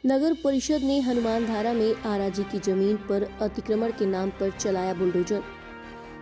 नगर परिषद ने हनुमान धारा में आराजी की जमीन पर अतिक्रमण के नाम पर चलाया बुलडोजर।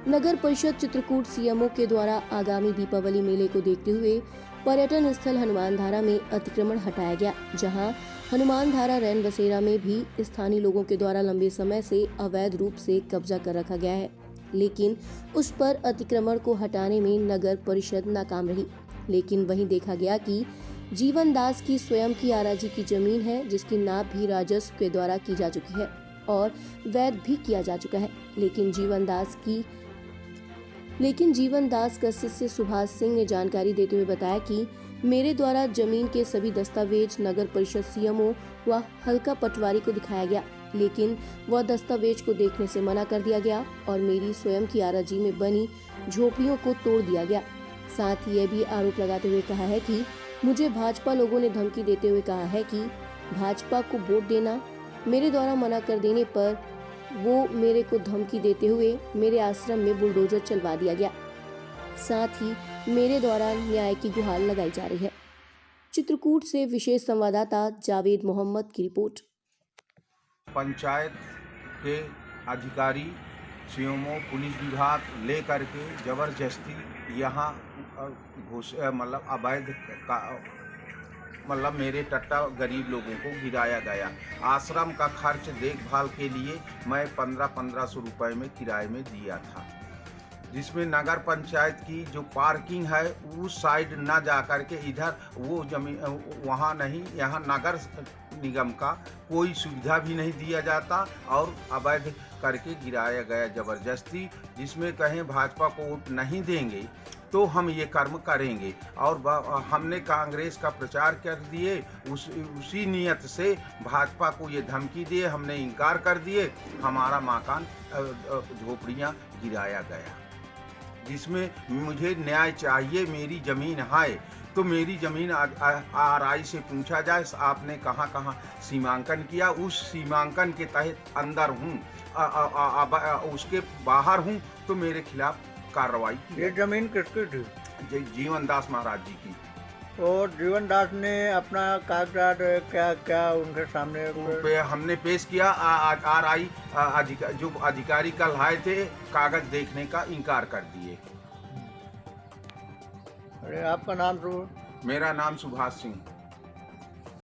नगर परिषद चित्रकूट सीएमओ के द्वारा आगामी दीपावली मेले को देखते हुए पर्यटन स्थल हनुमान धारा में अतिक्रमण हटाया गया, जहां हनुमान धारा रैन बसेरा में भी स्थानीय लोगों के द्वारा लंबे समय से अवैध रूप से कब्जा कर रखा गया है, लेकिन उस पर अतिक्रमण को हटाने में नगर परिषद नाकाम रही। लेकिन वहीं देखा गया कि जीवन दास की स्वयं की आराजी की जमीन है, जिसकी नाप भी राजस्व के द्वारा की जा चुकी है और वैध भी किया जा चुका है। लेकिन जीवन दास का शिष्य सुभाष सिंह ने जानकारी देते हुए बताया कि मेरे द्वारा जमीन के सभी दस्तावेज नगर परिषद सीएमओ व हल्का पटवारी को दिखाया गया, लेकिन वह दस्तावेज को देखने से मना कर दिया गया और मेरी स्वयं की आराजी में बनी झोपड़ियों को तोड़ दिया गया। साथ ही यह भी आरोप लगाते हुए कहा है कि मुझे भाजपा लोगों ने धमकी देते हुए कहा है कि भाजपा को वोट देना। मेरे द्वारा मना कर देने पर वो मेरे को धमकी देते हुए मेरे आश्रम में बुलडोजर चलवा दिया गया। साथ ही मेरे द्वारा न्याय की गुहार लगाई जा रही है। चित्रकूट से विशेष संवाददाता जावेद मोहम्मद की रिपोर्ट। पंचायत के अधिकारी सीएमओ पुलिस विभाग लेकर के जबरदस्ती यहाँ मतलब अवैध मतलब मेरे टट्टा गरीब लोगों को गिराया गया। आश्रम का खर्च देखभाल के लिए मैं 1500 रुपये में किराए में दिया था, जिसमें नगर पंचायत की जो पार्किंग है उस साइड ना जा कर के इधर वो जमीन वहाँ नहीं, यहाँ नगर निगम का कोई सुविधा भी नहीं दिया जाता और अवैध करके गिराया गया जबरदस्ती, जिसमें कहें भाजपा को वोट नहीं देंगे तो हम ये कर्म करेंगे। और हमने कांग्रेस का प्रचार कर दिए, उसी नियत से भाजपा को ये धमकी दिए, हमने इनकार कर दिए। हमारा मकान झोपड़ियाँ गिराया गया, जिसमें मुझे न्याय चाहिए। मेरी ज़मीन है तो मेरी ज़मीन आरआई से पूछा जाए आपने कहाँ कहाँ सीमांकन किया, उस सीमांकन के तहत अंदर हूँ, उसके बाहर हूँ तो मेरे खिलाफ कार्रवाई की। ये जमीन किसकी थी? जीवन दास महाराज जी की। और जीवन दास ने अपना कागजात क्या क्या उनके सामने हमने पेश किया। आरआई जो अधिकारी कल आए थे कागज देखने का इनकार कर दिए। अरे आपका नाम? मेरा नाम सुभाष सिंह।